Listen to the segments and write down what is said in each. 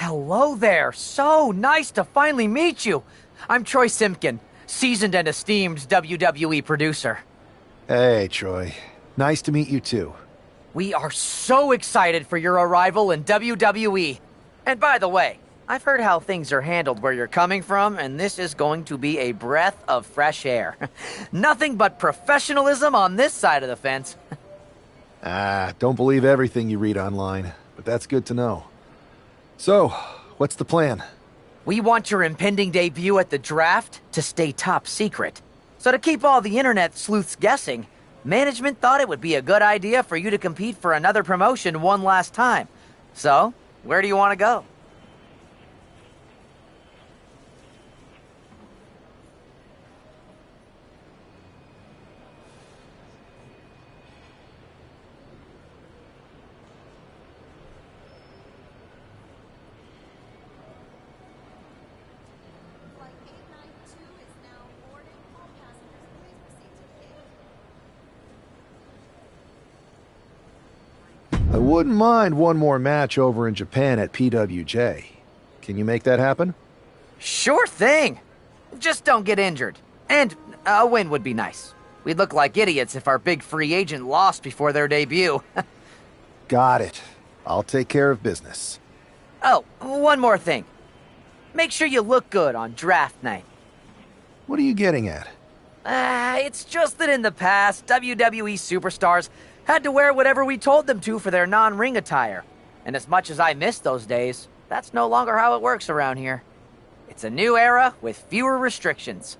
Hello there. So nice to finally meet you. I'm Troy Simpkin, seasoned and esteemed WWE producer. Hey, Troy. Nice to meet you too. We are so excited for your arrival in WWE. And by the way, I've heard how things are handled where you're coming from, and this is going to be a breath of fresh air. Nothing but professionalism on this side of the fence. Don't believe everything you read online, but that's good to know. So, what's the plan? We want your impending debut at the draft to stay top secret. So to keep all the internet sleuths guessing, management thought it would be a good idea for you to compete for another promotion one last time. So, where do you want to go? I wouldn't mind one more match over in Japan at PWJ. Can you make that happen? Sure thing. Just don't get injured. And a win would be nice. We'd look like idiots if our big free agent lost before their debut. Got it. I'll take care of business. Oh, one more thing. Make sure you look good on draft night. What are you getting at? It's just that in the past, WWE superstars had to wear whatever we told them to for their non-ring attire. And as much as I miss those days, that's no longer how it works around here. It's a new era with fewer restrictions.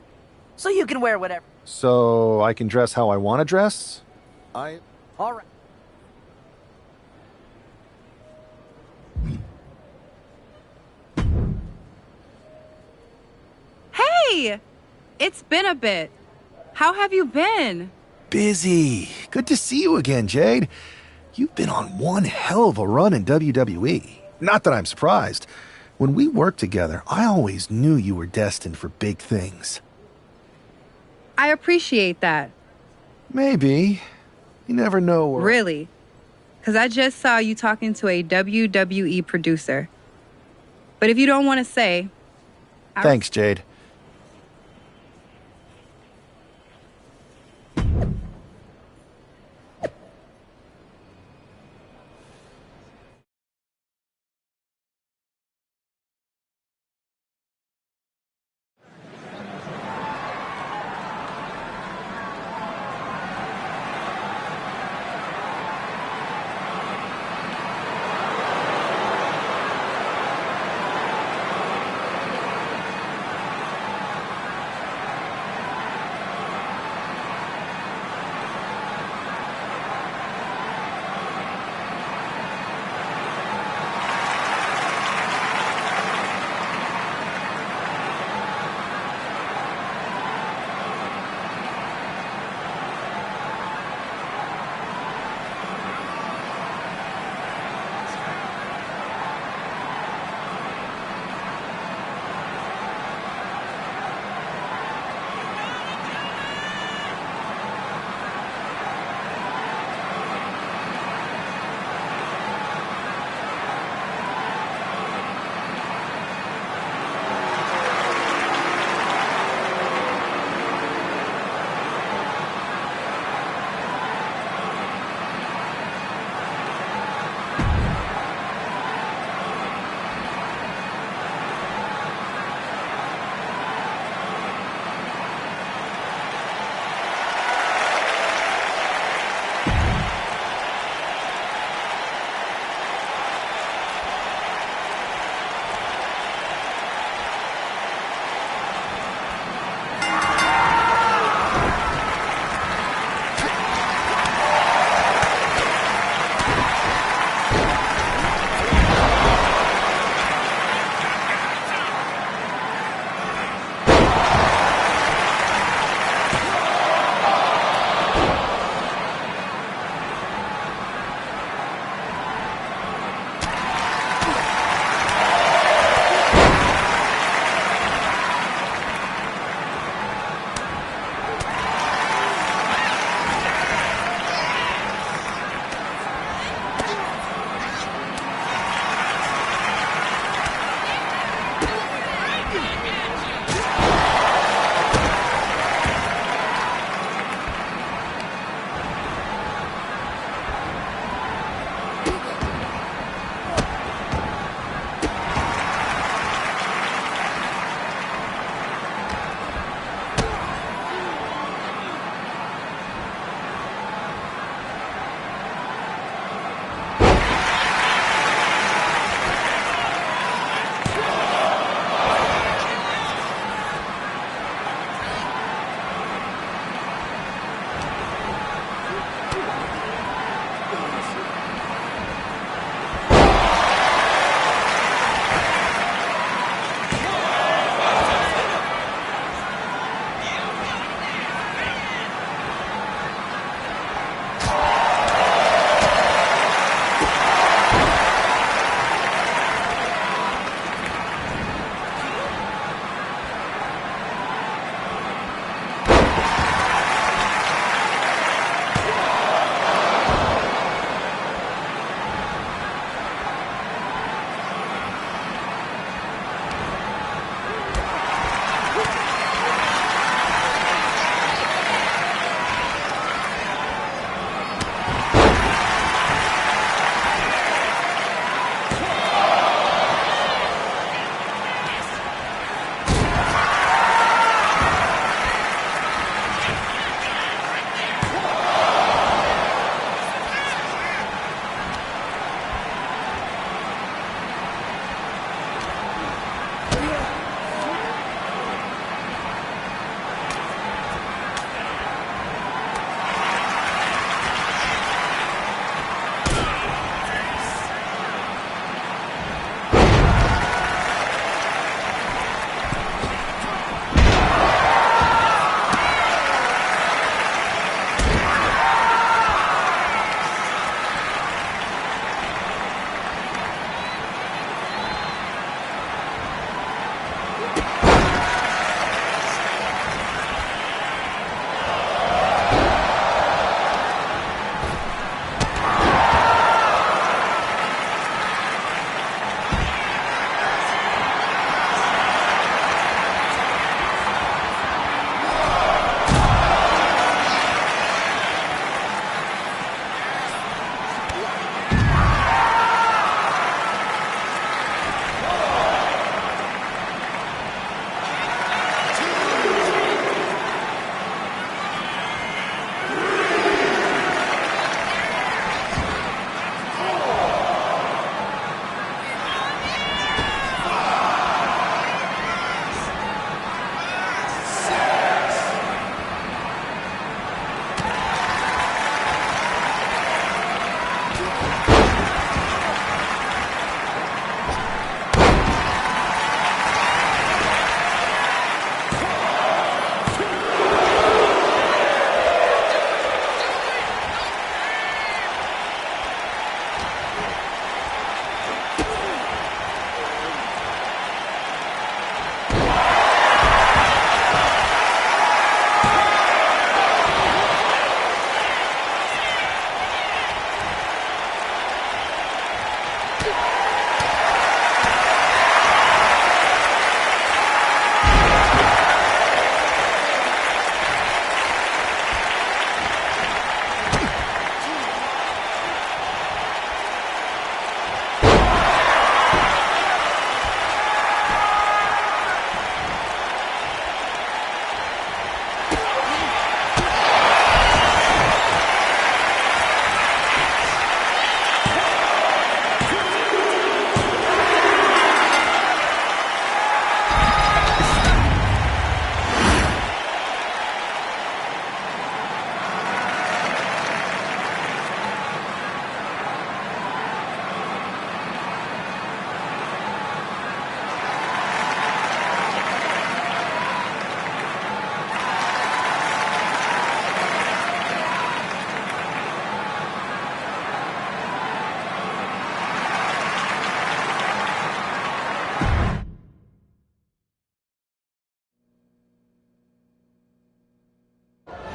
So you can wear whatever. So, I can dress how I want to dress? All right. Hey! It's been a bit. How have you been? Busy. Good to see you again, Jade. You've been on one hell of a run in WWE. Not that I'm surprised. When we worked together, I always knew you were destined for big things. I appreciate that. Maybe. You never know. Really? Because I just saw you talking to a WWE producer. But if you don't want to say... Thanks, Jade.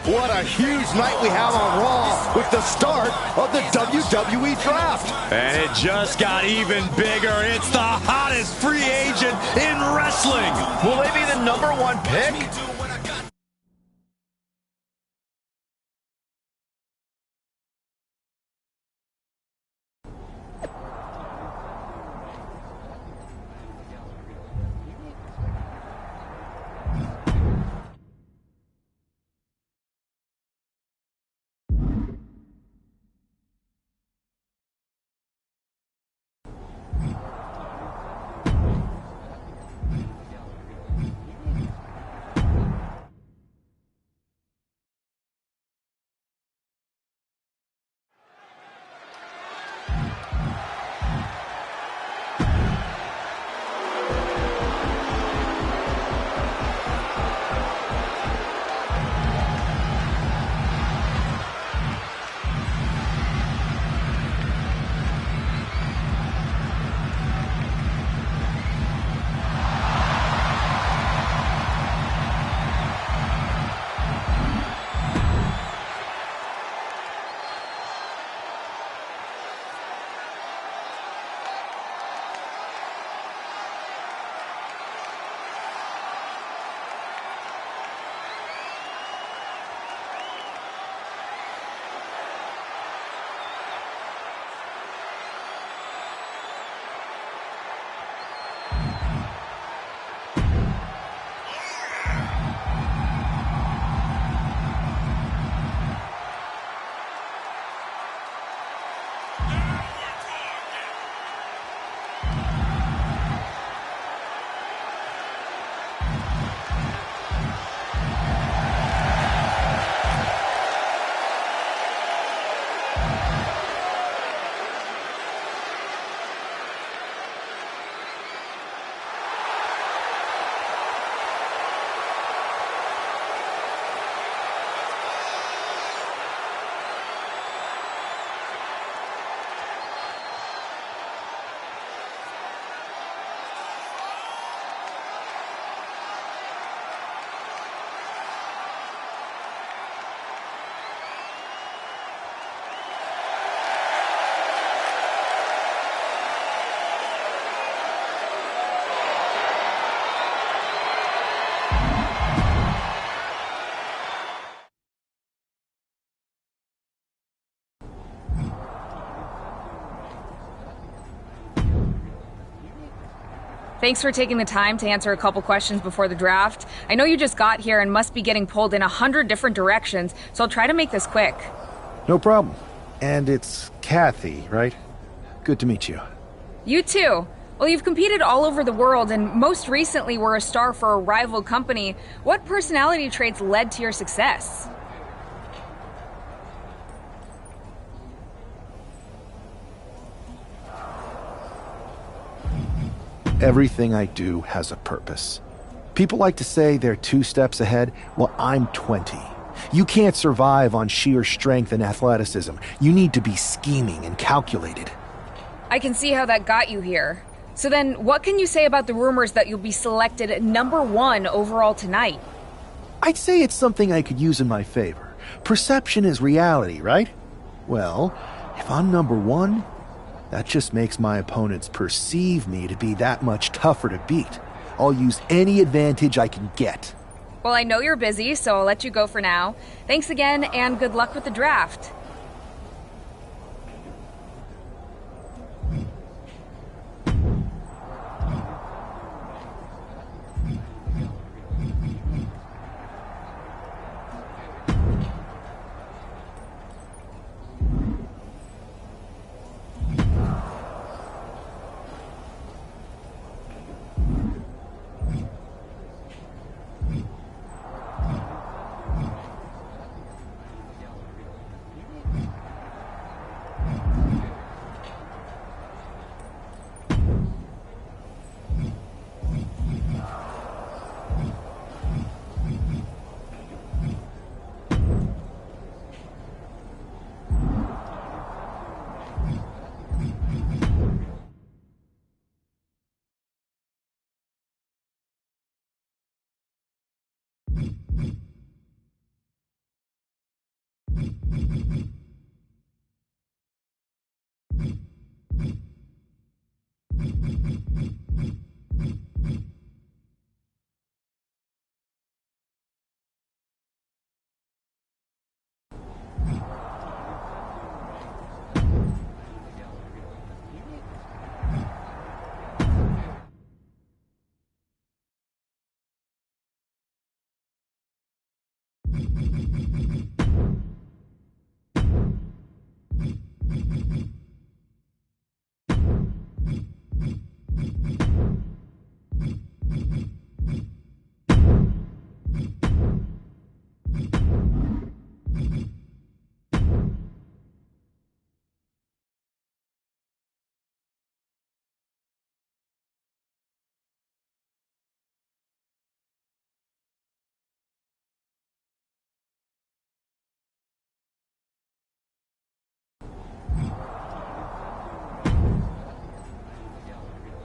What a huge night we have on Raw with the start of the WWE Draft. And it just got even bigger. It's the hottest free agent in wrestling. Will they be the #1 pick? Thanks for taking the time to answer a couple questions before the draft. I know you just got here and must be getting pulled in 100 different directions, so I'll try to make this quick. No problem. And it's Kathy, right? Good to meet you. You too. Well, you've competed all over the world and most recently were a star for a rival company. What personality traits led to your success? Everything I do has a purpose. People like to say they're 2 steps ahead. Well, I'm 20. You can't survive on sheer strength and athleticism. You need to be scheming and calculated. I can see how that got you here. So then, what can you say about the rumors that you'll be selected #1 overall tonight? I'd say it's something I could use in my favor. Perception is reality, right? Well, if I'm #1, that just makes my opponents perceive me to be that much tougher to beat. I'll use any advantage I can get. Well, I know you're busy, so I'll let you go for now. Thanks again, and good luck with the draft.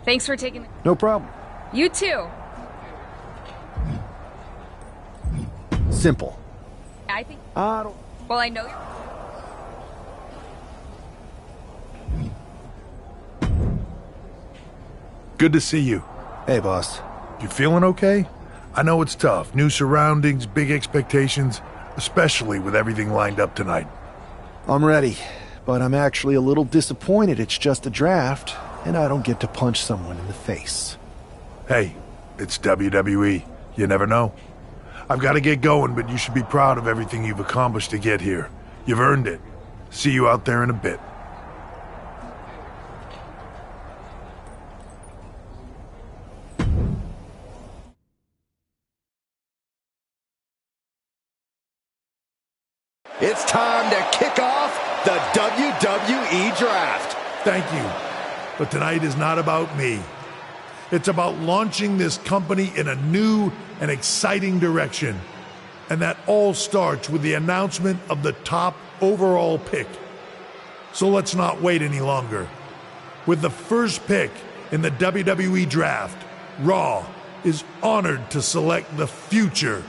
Thanks for taking the... No problem. You too. Simple. I think... I don't... Well, I know you're... Good to see you. Hey, boss. You feeling okay? I know it's tough. New surroundings, big expectations, especially with everything lined up tonight. I'm ready, but I'm actually a little disappointed it's just a draft, and I don't get to punch someone in the face. Hey, it's WWE. You never know. I've got to get going, but you should be proud of everything you've accomplished to get here. You've earned it. See you out there in a bit. It's time to kick off the WWE Draft. Thank you. But tonight is not about me. It's about launching this company in a new and exciting direction. And that all starts with the announcement of the top overall pick. So let's not wait any longer. With the first pick in the WWE Draft, Raw is honored to select the future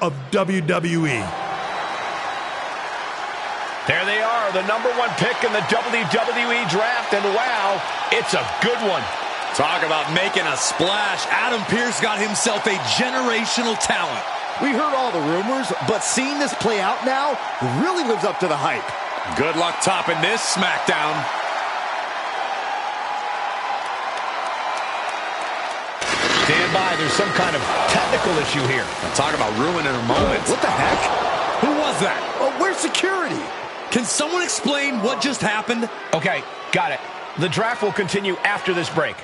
of WWE. There they are, the #1 pick in the WWE Draft, and wow, it's a good one. Talk about making a splash. Adam Pearce got himself a generational talent. We heard all the rumors, but seeing this play out now really lives up to the hype. Good luck topping this SmackDown. Stand by, there's some kind of technical issue here. Talk about ruining a moment. What the heck? Who was that? Oh, where's security? Can someone explain what just happened? Okay, got it. The draft will continue after this break.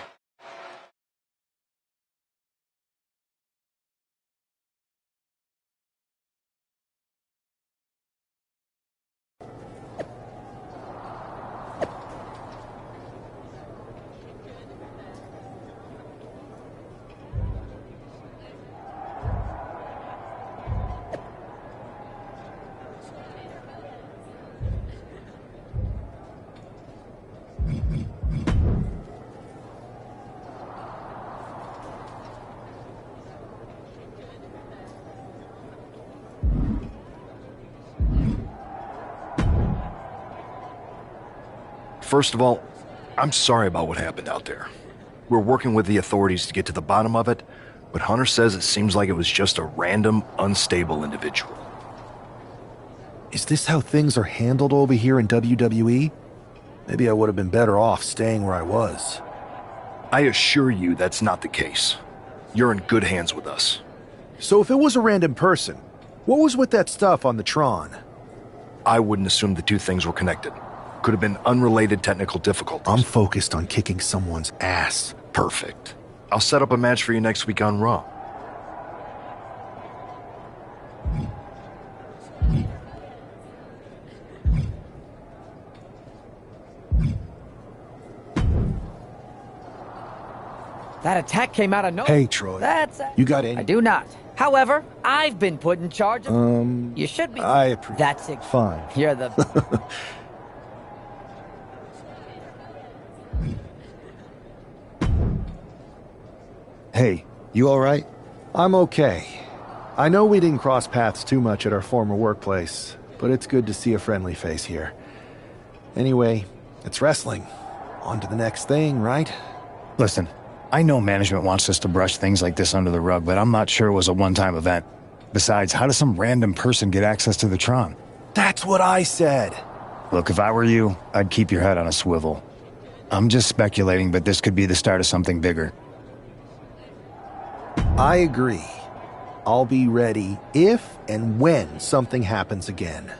First of all, I'm sorry about what happened out there. We're working with the authorities to get to the bottom of it, but Hunter says it seems like it was just a random, unstable individual. Is this how things are handled over here in WWE? Maybe I would have been better off staying where I was. I assure you that's not the case. You're in good hands with us. So if it was a random person, what was with that stuff on the Tron? I wouldn't assume the two things were connected. Could have been unrelated technical difficulties. I'm focused on kicking someone's ass. Perfect. I'll set up a match for you next week on Raw. That attack came out of nowhere. Hey, Troy. You got any? I do not. However, I've been put in charge of... You should be. I appreciate... That's it. Fine. You're the... Hey, you all right? I'm okay. I know we didn't cross paths too much at our former workplace, but it's good to see a friendly face here. Anyway, it's wrestling. On to the next thing, right? Listen, I know management wants us to brush things like this under the rug, but I'm not sure it was a one-time event. Besides, how does some random person get access to the Tron? That's what I said. Look, if I were you, I'd keep your head on a swivel. I'm just speculating, but this could be the start of something bigger. I agree. I'll be ready if and when something happens again.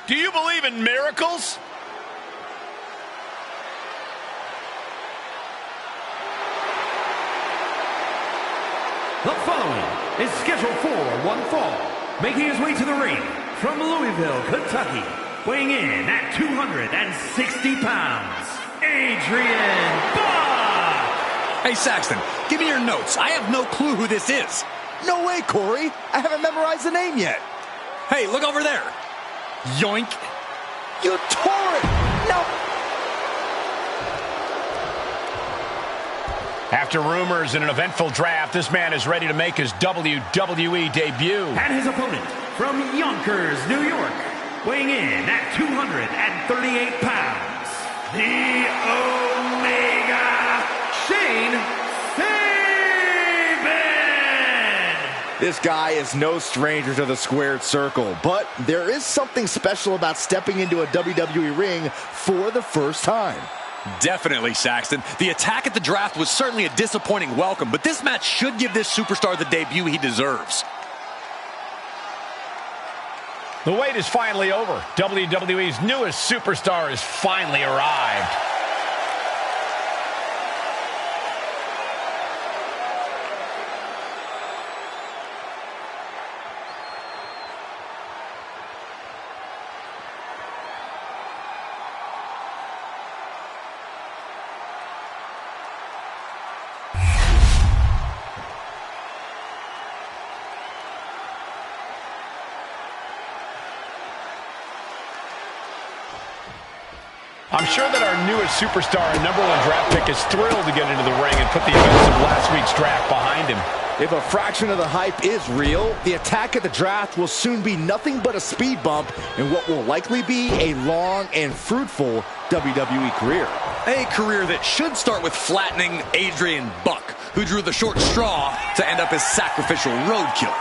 Do you believe in miracles? The following is scheduled for one fall, making his way to the ring from Louisville, Kentucky, weighing in at 260 pounds, Adrian Buck! Hey, Saxton, give me your notes. I have no clue who this is. No way, Corey. I haven't memorized the name yet. Hey, look over there. Yoink. You tore it. No. After rumors and an eventful draft, this man is ready to make his WWE debut. And his opponent from Yonkers, New York, weighing in at 238 pounds, the Omega, Shane Saban! This guy is no stranger to the squared circle, but there is something special about stepping into a WWE ring for the first time. Definitely, Saxton. The attack at the draft was certainly a disappointing welcome, but this match should give this superstar the debut he deserves. The wait is finally over. WWE's newest superstar has finally arrived. I'm sure that our newest superstar and #1 draft pick is thrilled to get into the ring and put the events of last week's draft behind him. If a fraction of the hype is real, the attack at the draft will soon be nothing but a speed bump in what will likely be a long and fruitful WWE career. A career that should start with flattening Adrian Buck, who drew the short straw to end up as sacrificial roadkill.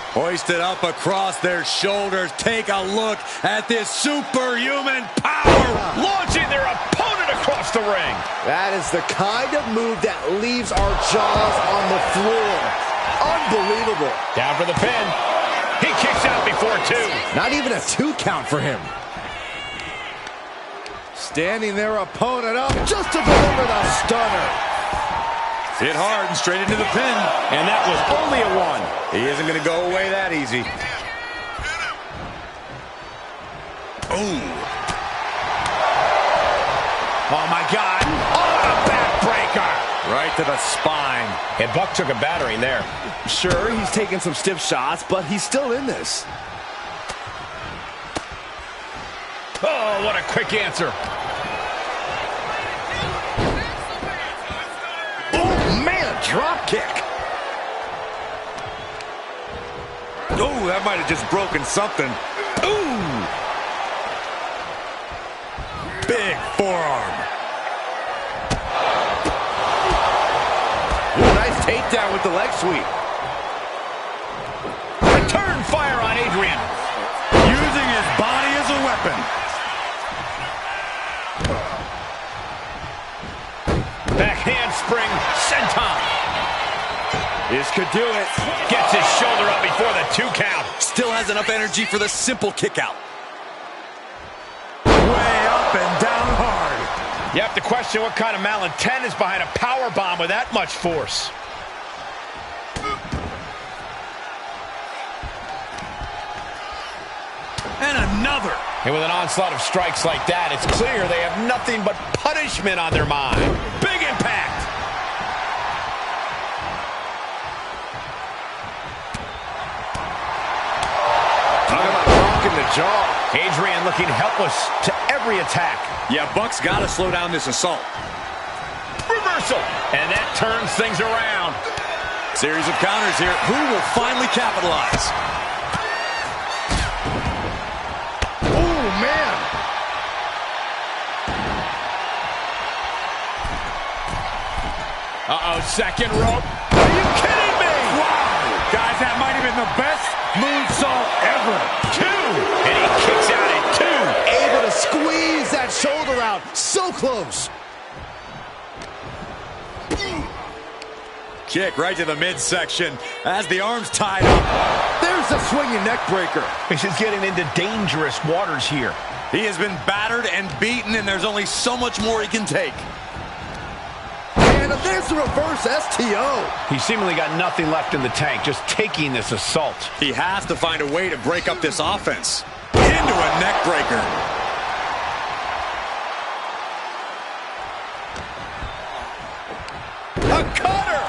Hoisted up across their shoulders. Take a look at this superhuman power, launching their opponent across the ring. That is the kind of move that leaves our jaws on the floor. Unbelievable. Down for the pin. He kicks out before two. Not even a 2 count for him. Standing their opponent up just to deliver the stunner. Hit hard and straight into the pin. And that was only a 1. He isn't going to go away that easy. Ooh. Oh, my God. Oh, a backbreaker. Right to the spine. And Buck took a battering there. Sure, he's taking some stiff shots, but he's still in this. Oh, what a quick answer. Drop kick. Oh, that might have just broken something. Ooh. Big forearm. Ooh, nice takedown with the leg sweep. Return fire on Adrian. Using his body as a weapon. Back handspring, senton. This could do it. Gets his shoulder up before the 2 count. Still has enough energy for the simple kick out. Way up and down hard. You have to question what kind of malintent is behind a power bomb with that much force. And another. And with an onslaught of strikes like that, it's clear they have nothing but punishment on their mind. Big impact. Talking about rocking the jaw. Adrian looking helpless to every attack. Yeah, Buck's got to slow down this assault. Reversal. And that turns things around. Series of counters here. Who will finally capitalize? Uh-oh, second rope. Are you kidding me? Wow. Guys, that might have been the best moonsault ever. 2. And he kicks out at 2. Able to squeeze that shoulder out. So close. Kick right to the midsection as the arms tied up. There's a swinging neck breaker. This is getting into dangerous waters here. He has been battered and beaten, and there's only so much more he can take. And there's the reverse STO. He seemingly got nothing left in the tank, just taking this assault. He has to find a way to break up this offense. Into a neck breaker. A cutter.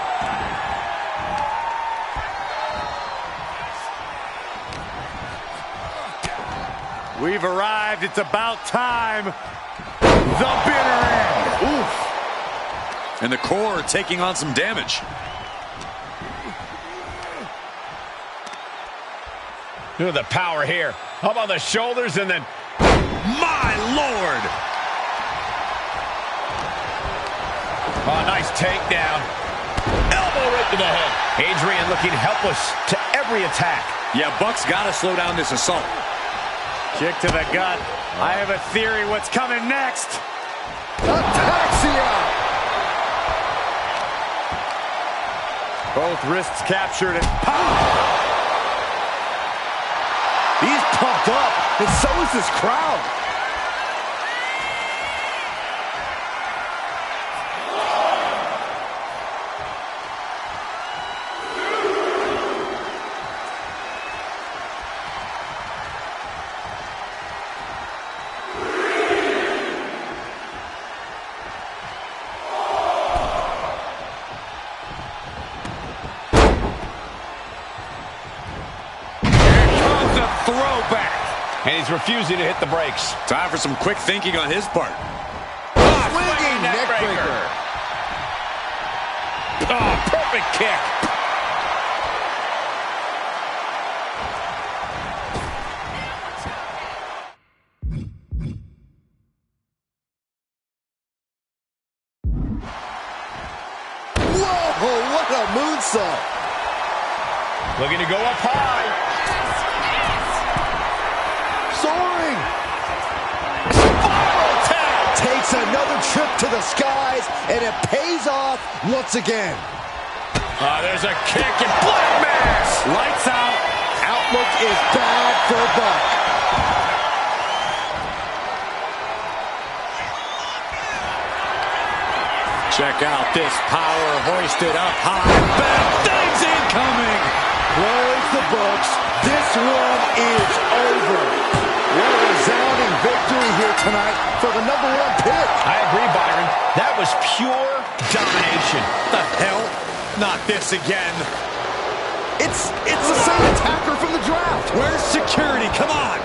We've arrived. It's about time. The bitter end. Oof. And the core taking on some damage. Look at the power here. How about the shoulders and then... My Lord! Oh, nice takedown. Elbow right to the head. Adrian looking helpless to every attack. Yeah, Buck's got to slow down this assault. Kick to the gut. I have a theory what's coming next. Ataxia. Both wrists captured and pow! He's pumped up, and so is this crowd. And he's refusing to hit the brakes. Time for some quick thinking on his part. Swinging neck breaker. Oh, perfect kick. Whoa, what a moonsault. Looking to go up high. Soaring. Spiral tap. Takes another trip to the skies, and it pays off once again. There's a kick and black mass. Lights out. Outlook is bad for Buck. Check out this power hoisted up high. Bad things incoming. Close the books. This one is over. What a resounding victory here tonight for the #1 pick. I agree, Byron. That was pure domination. The hell? Not this again. It's the same attacker from the draft. Where's security? Come on.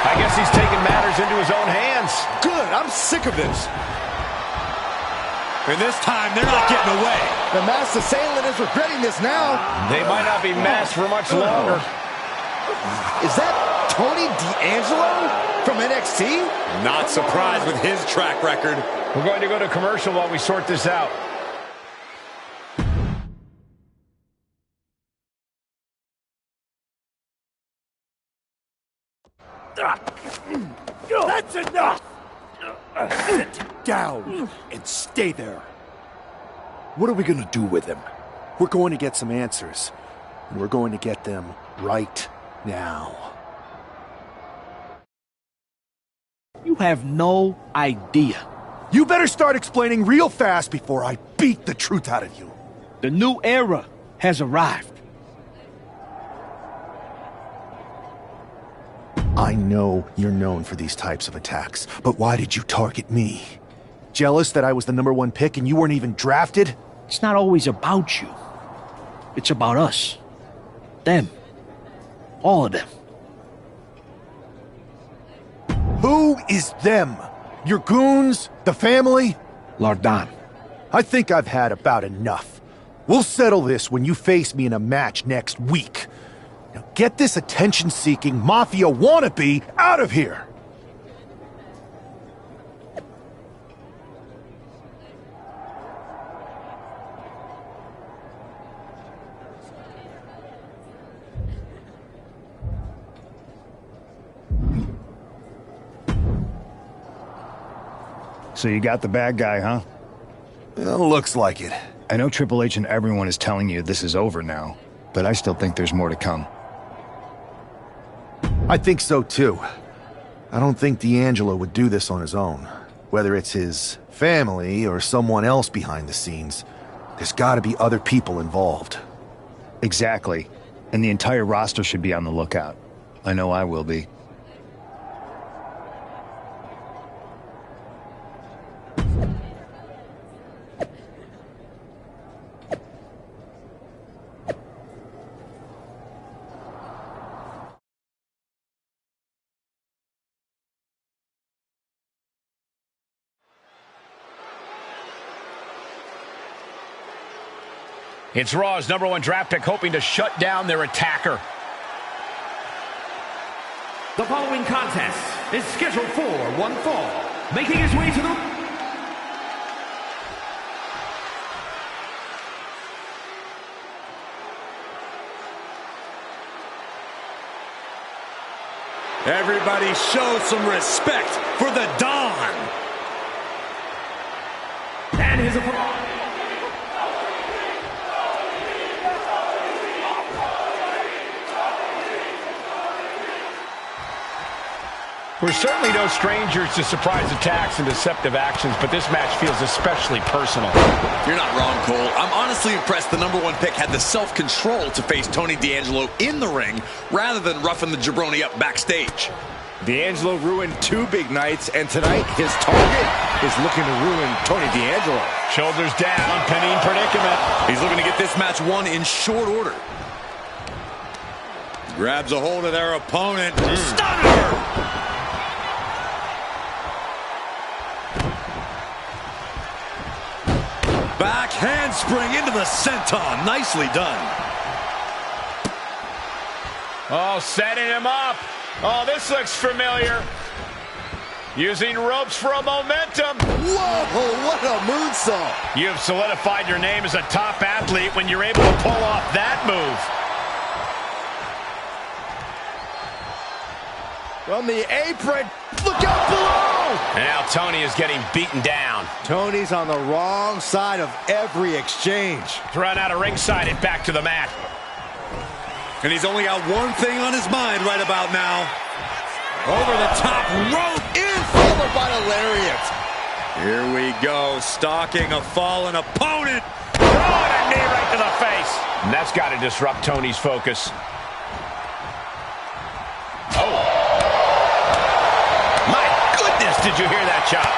I guess he's taking matters into his own hands. Good. I'm sick of this. And this time, they're not getting away. The masked assailant is regretting this now. They might not be masked for much longer. Is that Tony D'Angelo from NXT? Not surprised with his track record. We're going to go to commercial while we sort this out. That's enough! Sit down and stay there. What are we going to do with him? We're going to get some answers. And we're going to get them right now. You have no idea. You better start explaining real fast before I beat the truth out of you. The new era has arrived. I know you're known for these types of attacks, but why did you target me? Jealous that I was the #1 pick and you weren't even drafted? It's not always about you. It's about us. Them. All of them. Who is them? Your goons? The family? Lardan. I think I've had about enough. We'll settle this when you face me in a match next week. Now get this attention-seeking mafia wannabe out of here! So you got the bad guy, huh? Well, looks like it. I know Triple H and everyone is telling you this is over now, but I still think there's more to come. I think so too. I don't think D'Angelo would do this on his own. Whether it's his family or someone else behind the scenes, there's gotta be other people involved. Exactly. And the entire roster should be on the lookout. I know I will be. It's Raw's #1 draft pick hoping to shut down their attacker. The following contest is scheduled for one fall. Making his way to the... Everybody show some respect for the Don. And his opponent... We're certainly no strangers to surprise attacks and deceptive actions, but this match feels especially personal. You're not wrong, Cole. I'm honestly impressed the #1 pick had the self-control to face Tony D'Angelo in the ring rather than roughing the jabroni up backstage. D'Angelo ruined 2 big nights, and tonight his target is looking to ruin Tony D'Angelo. Shoulders down, pinning predicament. He's looking to get this match won in short order. Grabs a hold of their opponent. Stunner! Back handspring into the senton. Nicely done. Oh, setting him up. Oh, this looks familiar. Using ropes for a momentum. Whoa, what a moonsault. You have solidified your name as a top athlete when you're able to pull off that move. From the apron. Look out below. And now Tony is getting beaten down. Tony's on the wrong side of every exchange. Thrown out of ringside and back to the mat. And he's only got one thing on his mind right about now. Over the top rope, in followed by the lariat. Here we go, stalking a fallen opponent. Throwing a knee right to the face. And that's got to disrupt Tony's focus. Oh. My goodness, did you hear that chop?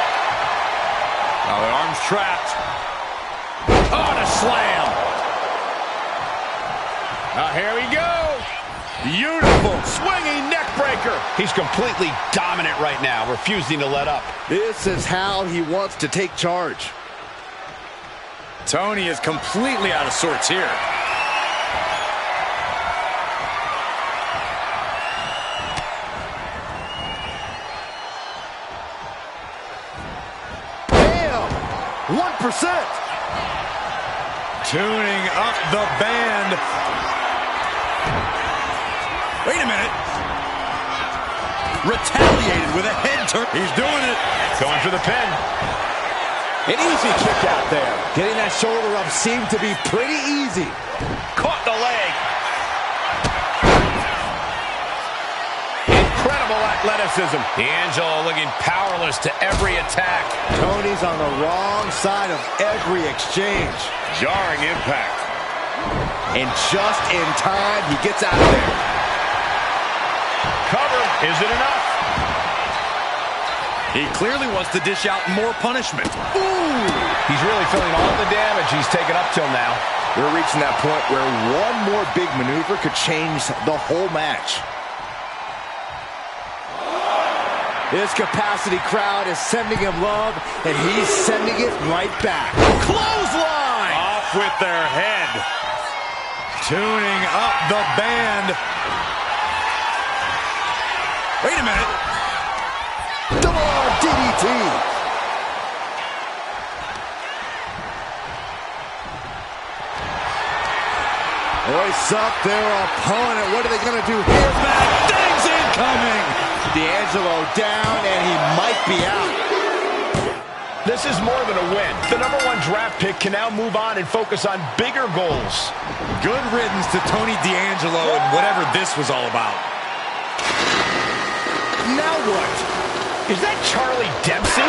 Now the arm's trapped. Oh, and a slam. Here we go. Beautiful swinging neck breaker. He's completely dominant right now, refusing to let up. This is how he wants to take charge. Tony is completely out of sorts here. Damn! 1%. Tuning up the band. Wait a minute. Retaliated with a head turn. He's doing it. Going for the pin. An easy kick out there. Getting that shoulder up seemed to be pretty easy. Caught the leg. Incredible athleticism. D'Angelo looking powerless to every attack. Tony's on the wrong side of every exchange. Jarring impact. And just in time, he gets out of there. Cover. Is it enough? He clearly wants to dish out more punishment. Ooh! He's really feeling all the damage he's taken up till now. We're reaching that point where one more big maneuver could change the whole match. This capacity crowd is sending him love, and he's sending it right back. Clothesline! Off with their head. Tuning up the band. Wait a minute. Double arm DDT. Hoists up their opponent. What are they going to do here? Bad things incoming. D'Angelo down, and he might be out. This is more than a win. The #1 draft pick can now move on and focus on bigger goals. Good riddance to Tony D'Angelo and whatever this was all about. Now what? Is that Charlie Dempsey?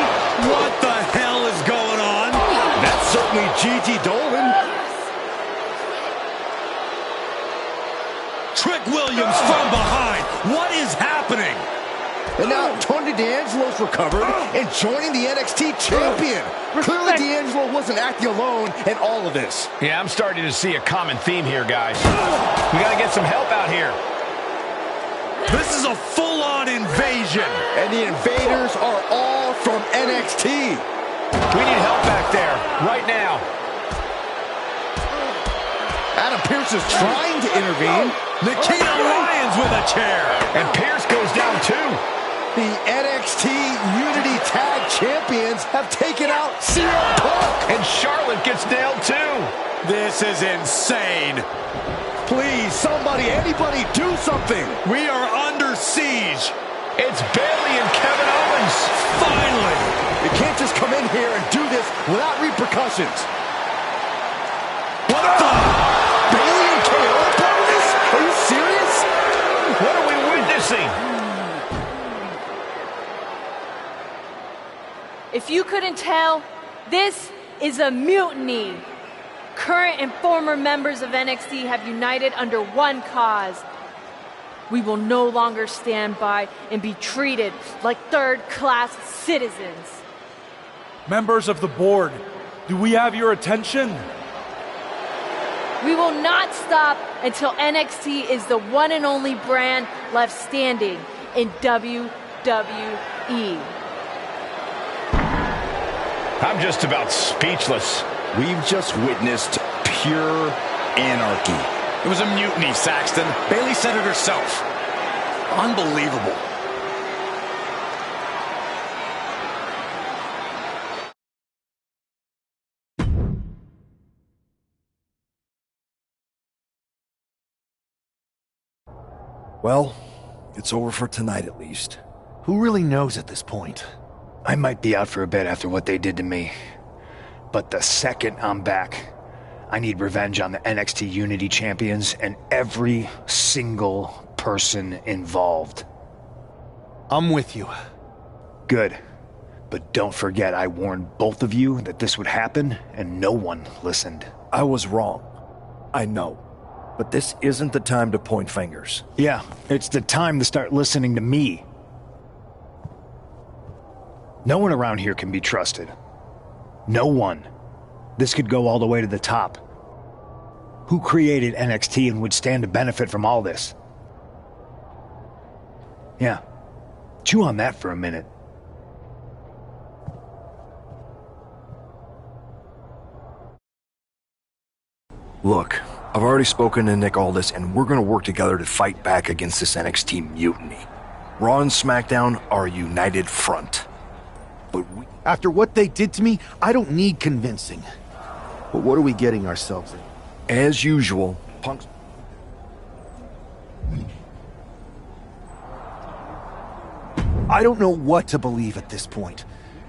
What the hell is going on? That's certainly Gigi Dolan. Trick Williams from behind. What is happening? And now Tony D'Angelo's recovered and joining the NXT champion. Clearly D'Angelo wasn't acting alone in all of this. Yeah, I'm starting to see a common theme here, guys. We got to get some help out here. This is a full-on invasion. And the invaders are all from NXT. We need help back there, right now. Adam Pearce is trying to intervene. Nikita Lyons with a chair. And Pearce goes down too. The NXT Unity Tag Champions have taken out CM Punk. And Charlotte gets nailed too. This is insane. Please, somebody, anybody, do something. We are under siege. It's Bayley and Kevin Owens. Finally. You can't just come in here and do this without repercussions. What the? Bayley and KO are part of this? Are you serious? What are we witnessing? If you couldn't tell, this is a mutiny. Current and former members of NXT have united under one cause. We will no longer stand by and be treated like third-class citizens. Members of the board, do we have your attention? We will not stop until NXT is the one and only brand left standing in WWE. I'm just about speechless. We've just witnessed pure anarchy. It was a mutiny, Saxton. Bayley said it herself. Unbelievable. Well, it's over for tonight at least. Who really knows at this point? I might be out for a bit after what they did to me. But the second I'm back, I need revenge on the NXT Unity Champions and every single person involved. I'm with you. Good. But don't forget I warned both of you that this would happen, and no one listened. I was wrong. I know. But this isn't the time to point fingers. Yeah, it's the time to start listening to me. No one around here can be trusted. No one. This could go all the way to the top. Who created NXT and would stand to benefit from all this? Yeah. Chew on that for a minute. Look, I've already spoken to Nick Aldis, and we're gonna work together to fight back against this NXT mutiny. Raw and SmackDown are a united front. But after what they did to me, I don't need convincing. But what are we getting ourselves in? As usual, Punk's... I don't know what to believe at this point.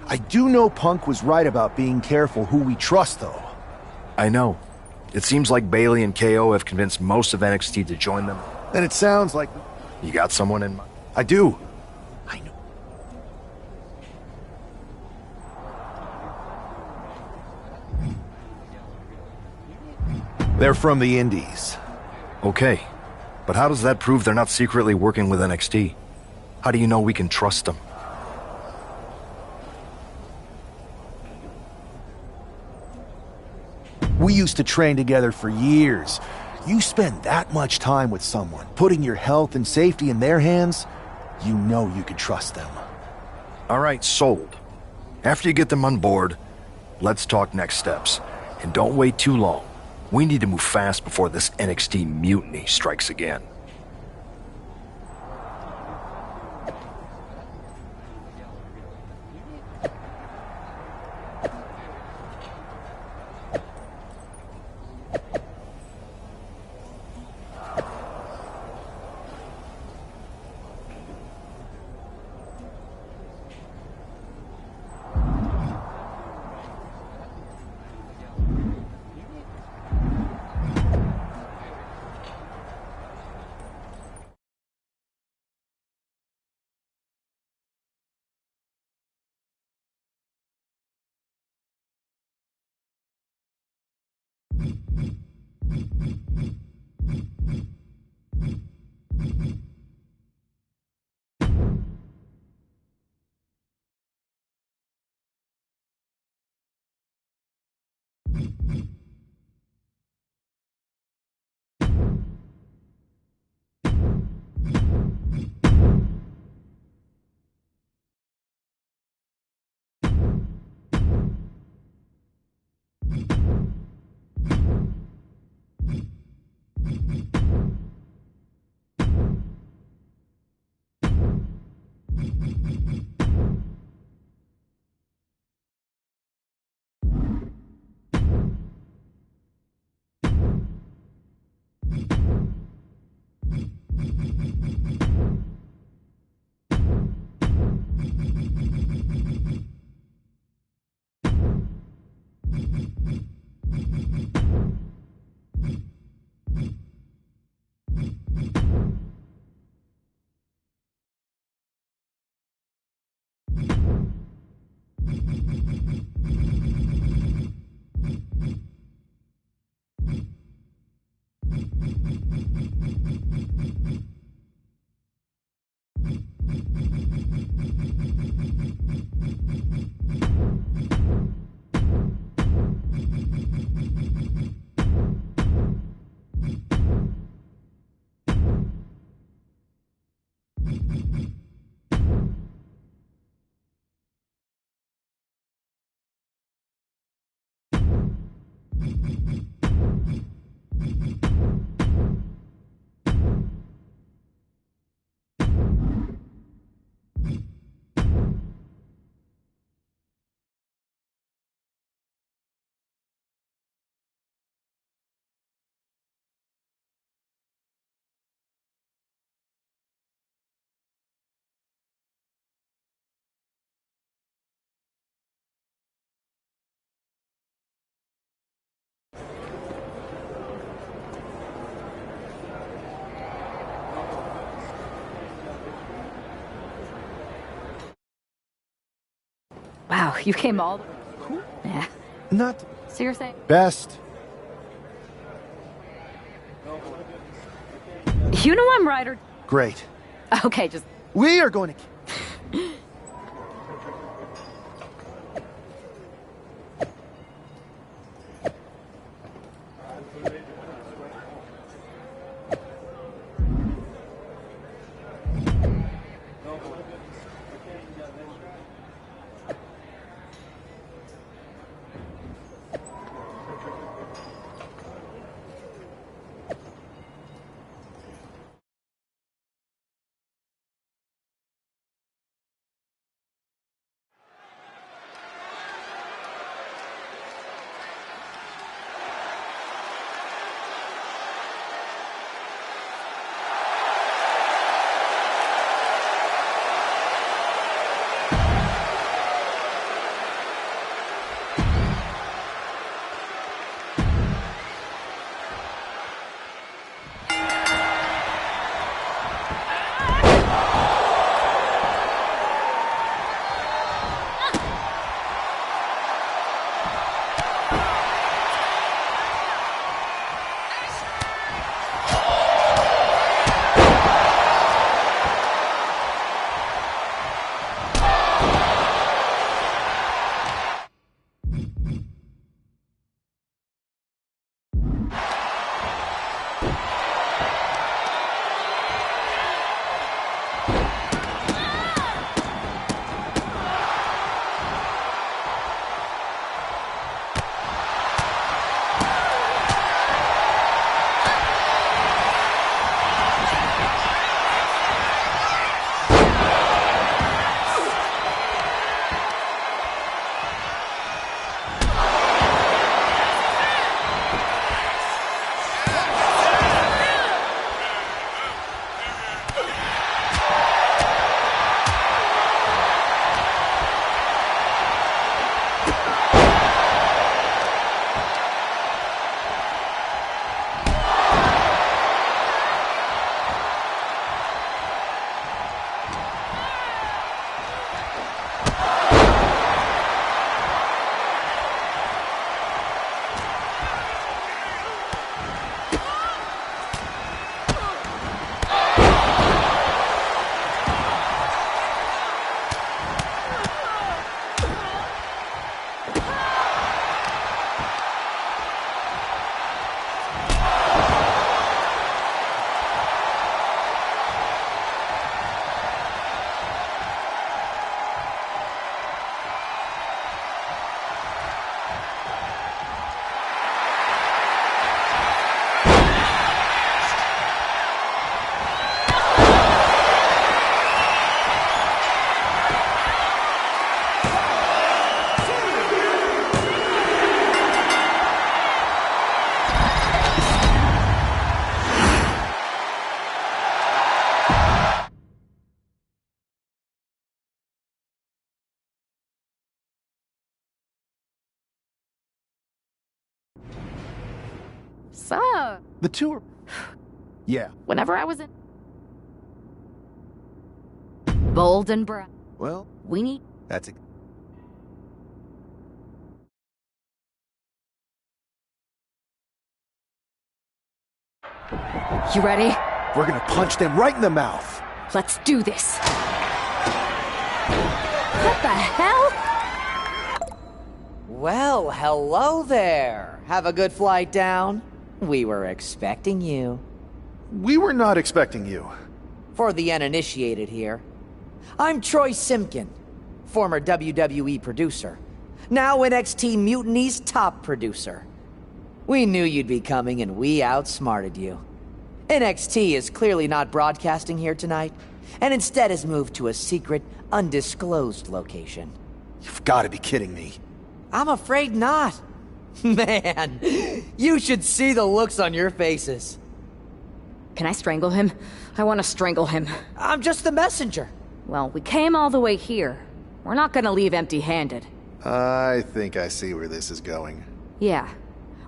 I do know Punk was right about being careful who we trust, though. I know. It seems like Bayley and KO have convinced most of NXT to join them. Then it sounds like... You got someone in mind? I do. They're from the Indies. Okay, but how does that prove they're not secretly working with NXT? How do you know we can trust them? We used to train together for years. You spend that much time with someone, putting your health and safety in their hands, you know you can trust them. All right, sold. After you get them on board, let's talk next steps. And don't wait too long. We need to move fast before this NXT mutiny strikes again. Wow, you came all the way. Cool. Yeah. Not So you're saying? best. You know I'm right or... Great. Okay, just... We are going to... So, The tour. Yeah. whenever I was in bold and bright, Well, we need. that's it. You ready? We're gonna punch them right in the mouth. Let's do this. What the hell? Well, hello there. Have a good flight down. We were expecting you. We were not expecting you. For the uninitiated here, I'm Troy Simkin, former WWE producer, now NXT Mutiny's top producer. We knew you'd be coming and we outsmarted you. NXT is clearly not broadcasting here tonight, and instead has moved to a secret, undisclosed location. You've got to be kidding me. I'm afraid not. Man, you should see the looks on your faces. Can I strangle him? I want to strangle him. I'm just the messenger. Well, we came all the way here. We're not gonna leave empty-handed. I think I see where this is going. Yeah.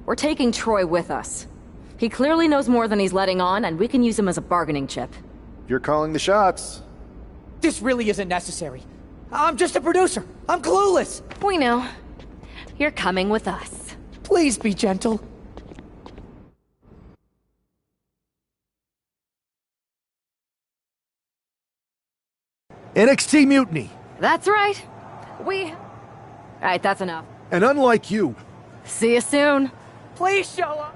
We're taking Troy with us. He clearly knows more than he's letting on, and we can use him as a bargaining chip. You're calling the shots. This really isn't necessary. I'm just a producer. I'm clueless. We know. You're coming with us. Please be gentle. NXT Mutiny. That's right. Alright, that's enough. And unlike you, See you soon. Please show up.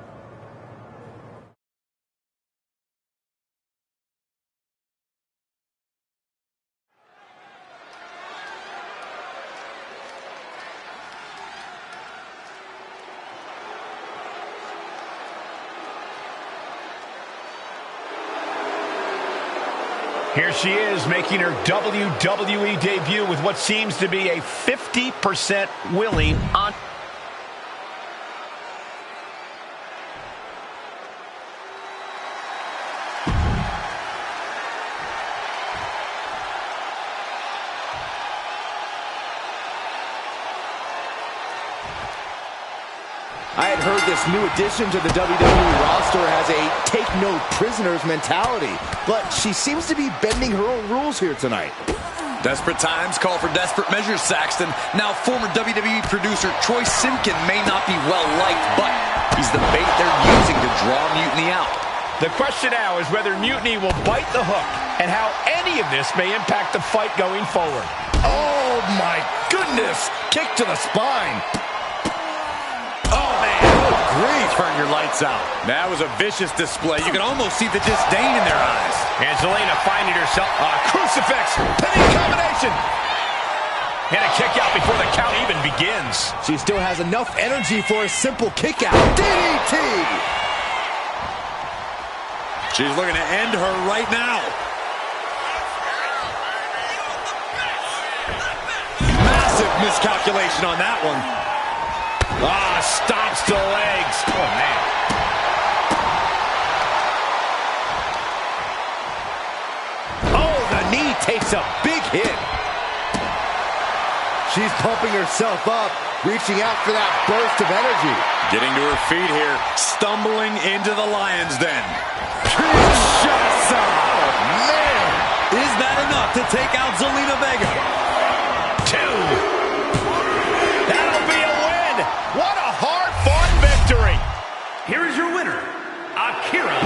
Here she is, making her WWE debut with what seems to be a 50% willing on... I had heard this new addition to the WWE roster has a take-no-prisoners mentality, but she seems to be bending her own rules here tonight. Desperate times call for desperate measures, Saxton. Now, former WWE producer Troy Simkin may not be well-liked, but he's the bait they're using to draw Mutiny out. The question now is whether Mutiny will bite the hook and how any of this may impact the fight going forward. Oh, my goodness! Kick to the spine. Oh, man, good grief. Turn your lights out. That was a vicious display. You can almost see the disdain in their eyes. Angelina finding herself a crucifix. Pinning combination. And a kick out before the count even begins. She still has enough energy for a simple kick out. DDT! She's looking to end her right now. Massive miscalculation on that one. Ah, stomps to the legs. Oh, man. Oh, the knee takes a big hit. She's pumping herself up, reaching out for that burst of energy. Getting to her feet here, stumbling into the lion's den. Kinshasa! Oh, man! Is that enough to take out Zelina Vega? 2. That'll be a win! What a hard-fought victory! Here is your winner, Akira.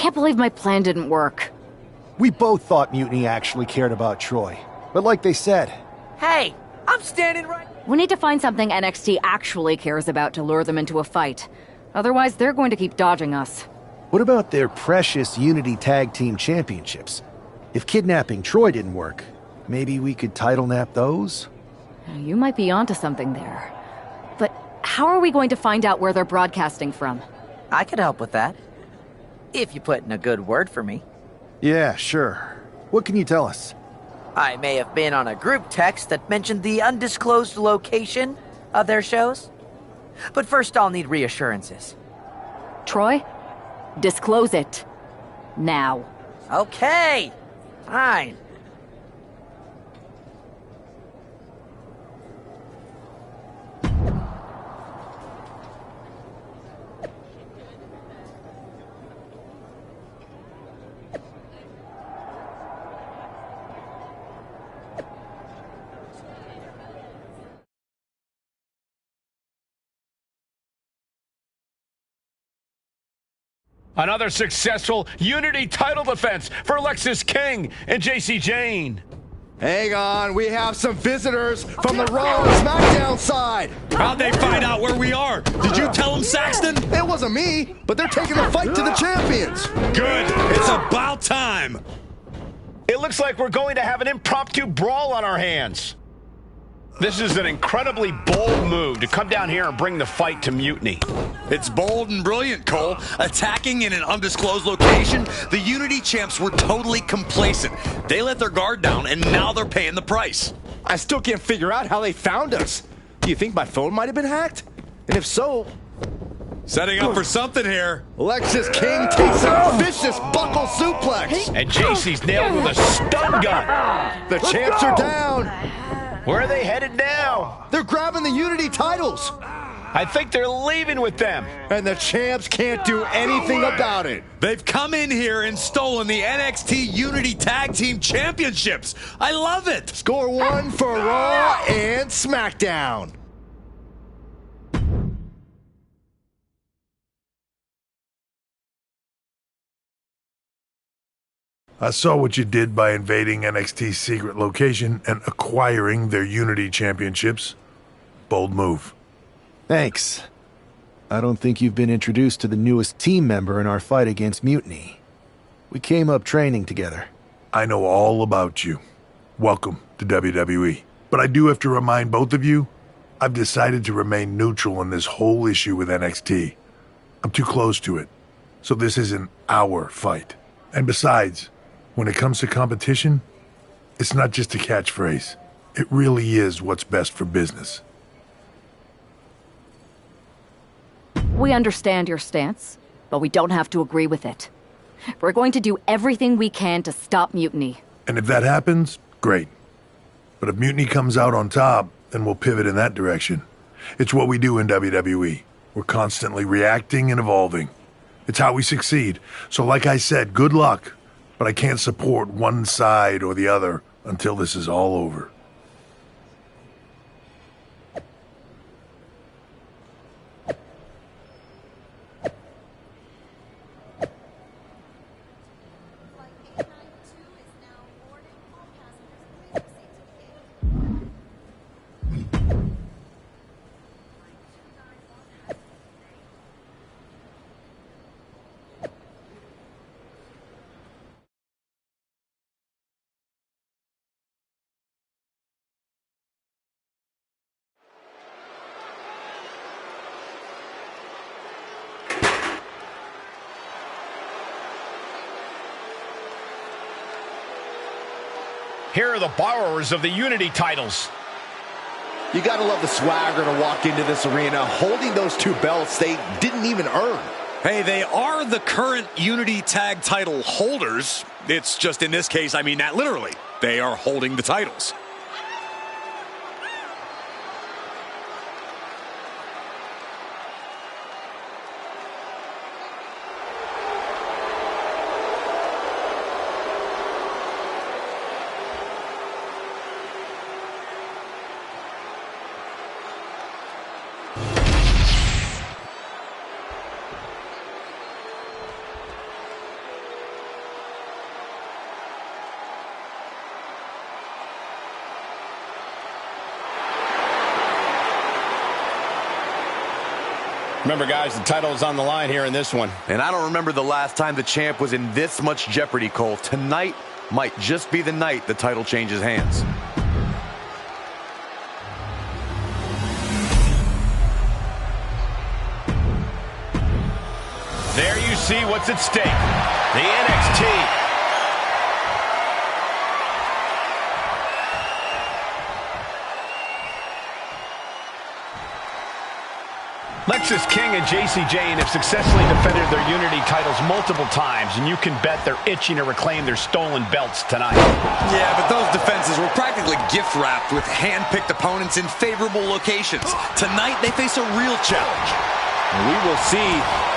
can't believe my plan didn't work. We both thought Mutiny actually cared about Troy. But like they said... Hey, I'm standing right... We need to find something NXT actually cares about to lure them into a fight. Otherwise, they're going to keep dodging us. What about their precious Unity Tag Team Championships? If kidnapping Troy didn't work, maybe we could title nap those? You might be onto something there. But how are we going to find out where they're broadcasting from? I could help with that. If you put in a good word for me. Yeah, sure. What can you tell us? I may have been on a group text that mentioned the undisclosed location of their shows. But first I'll need reassurances. Troy? Disclose it. Now. Okay. Fine. Another successful Unity title defense for Lexis King and JC Jane. Hang on, we have some visitors from the Raw and SmackDown side. How'd they find out where we are? Did you tell them, Saxton? It wasn't me, but they're taking the fight to the champions. Good. It's about time. It looks like we're going to have an impromptu brawl on our hands. This is an incredibly bold move to come down here and bring the fight to Mutiny. It's bold and brilliant, Cole. Attacking in an undisclosed location, the Unity champs were totally complacent. They let their guard down, and now they're paying the price. I still can't figure out how they found us. Do you think my phone might have been hacked? And if so... Setting up for something here. Lexis King takes a vicious buckle suplex. And JC's nailed with a stun gun. The champs are down. Where are they headed now? They're grabbing the Unity titles. I think they're leaving with them. And the champs can't do anything about it. They've come in here and stolen the NXT Unity Tag Team Championships. I love it. Score one for Raw and SmackDown. I saw what you did by invading NXT's secret location and acquiring their Unity championships. Bold move. Thanks. I don't think you've been introduced to the newest team member in our fight against Mutiny. We came up training together. I know all about you. Welcome to WWE. But I do have to remind both of you, I've decided to remain neutral in this whole issue with NXT. I'm too close to it. So this isn't our fight. And besides, when it comes to competition, it's not just a catchphrase. It really is what's best for business. We understand your stance, but we don't have to agree with it. We're going to do everything we can to stop Mutiny. And if that happens, great. But if Mutiny comes out on top, then we'll pivot in that direction. It's what we do in WWE. We're constantly reacting and evolving. It's how we succeed. So like I said, good luck. But I can't support one side or the other until this is all over. Here are the borrowers of the Unity titles. You gotta love the swagger to walk into this arena holding those two belts they didn't even earn. Hey, they are the current Unity Tag title holders. It's just in this case, I mean that literally. They are holding the titles. Remember, guys, the title is on the line here in this one. And I don't remember the last time the champ was in this much jeopardy, Cole. Tonight might just be the night the title changes hands. There you see what's at stake. The NXT. Lexis King and Jacy Jayne have successfully defended their Unity titles multiple times, and you can bet they're itching to reclaim their stolen belts tonight. Yeah, but those defenses were practically gift-wrapped with hand-picked opponents in favorable locations. Tonight, they face a real challenge. We will see.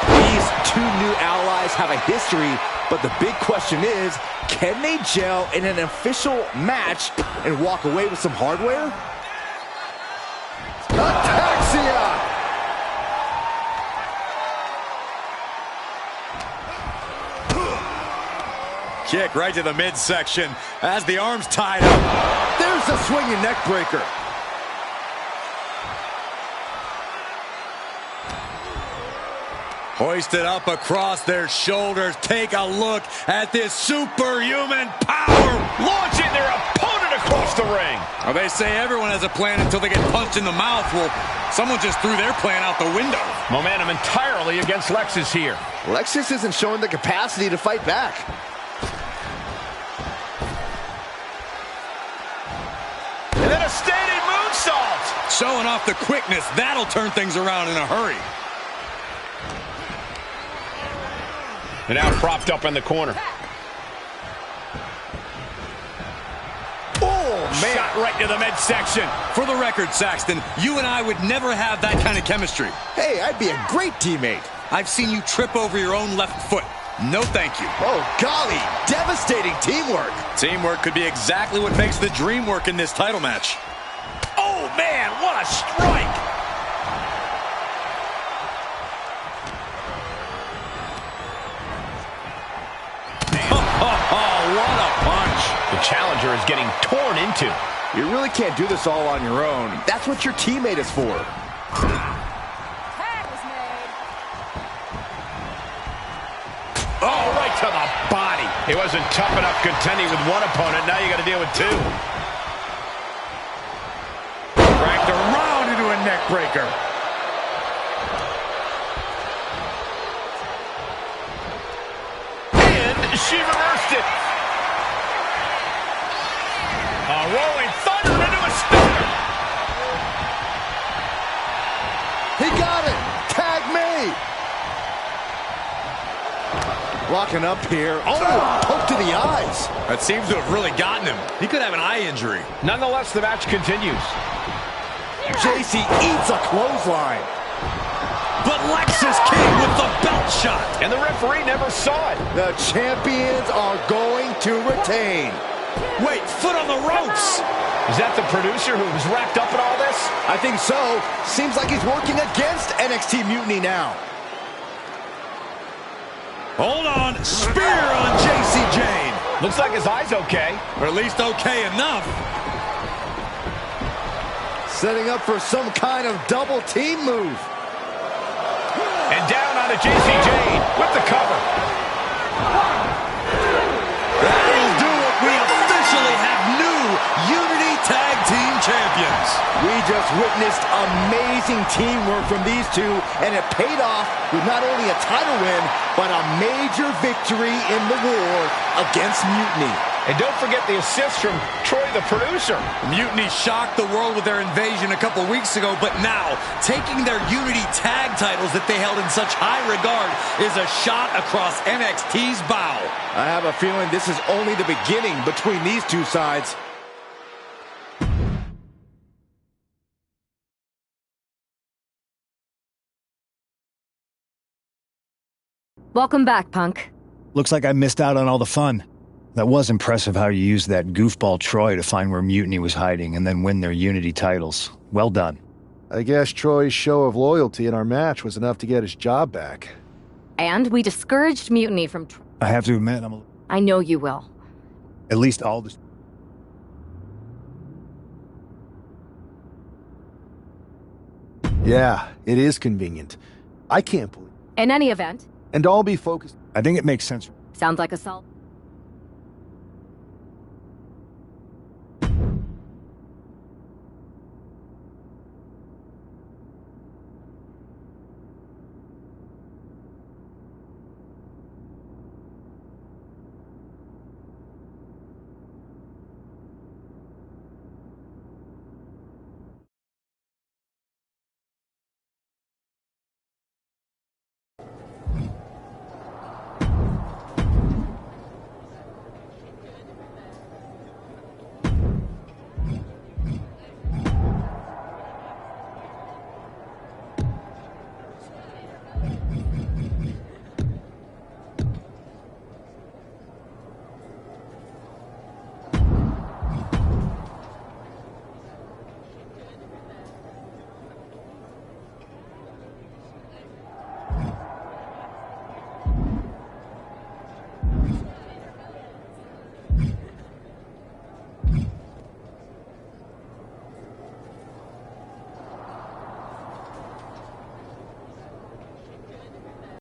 These two new allies have a history, but the big question is, can they gel in an official match and walk away with some hardware? Ataxia! Kick right to the midsection as the arms tied up. There's a swinging neck breaker. Hoisted up across their shoulders. Take a look at this superhuman power. Launching their opponent across the ring. Well, they say everyone has a plan until they get punched in the mouth. Well, someone just threw their plan out the window. Momentum entirely against Lexis here. Lexis isn't showing the capacity to fight back. And then a standing moonsault. Showing off the quickness. That'll turn things around in a hurry. And now propped up in the corner. Oh, man. Shot right to the midsection. For the record, Saxton, you and I would never have that kind of chemistry. Hey, I'd be a great teammate. I've seen you trip over your own left foot. No thank you. Oh, golly. Devastating teamwork. Teamwork could be exactly what makes the dream work in this title match. Oh, man, what a strike. Oh, what a punch. The challenger is getting torn into. You really can't do this all on your own. That's what your teammate is for. Oh, right to the body. He wasn't tough enough contending with one opponent. Now you got to deal with two. Dragged around into a neck breaker. And she reversed it. A rolling thunder into a stunner. He got it. Tag me. Locking up here. Oh, poke to the eyes. That seems to have really gotten him. He could have an eye injury. Nonetheless, the match continues. Jacy eats a clothesline. But Lexis King with the belt shot. And the referee never saw it. The champions are going to retain. Wait, foot on the ropes. Is that the producer who was wrapped up in all this? I think so. Seems like he's working against NXT Mutiny now. Hold on. Spear on Jacy Jayne. Looks like his eye's okay. Or at least okay enough. Setting up for some kind of double team move. And down onto Jacy Jayne with the cover. That'll do it. We officially have new Unity Tag Team Champions. We just witnessed amazing teamwork from these two, and it paid off with not only a title win, but a major victory in the war against Mutiny. And don't forget the assist from Troy, the producer. Mutiny shocked the world with their invasion a couple weeks ago, but now, taking their Unity tag titles that they held in such high regard is a shot across NXT's bow. I have a feeling this is only the beginning between these two sides. Welcome back, Punk. Looks like I missed out on all the fun. That was impressive how you used that goofball Troy to find where Mutiny was hiding and then win their Unity titles. Well done. I guess Troy's show of loyalty in our match was enough to get his job back. And we discouraged Mutiny from... I have to admit, I know you will. At least all the... Yeah, it is convenient. I can't believe. In any event, And I'll be focused. I think it makes sense. sounds like a solid.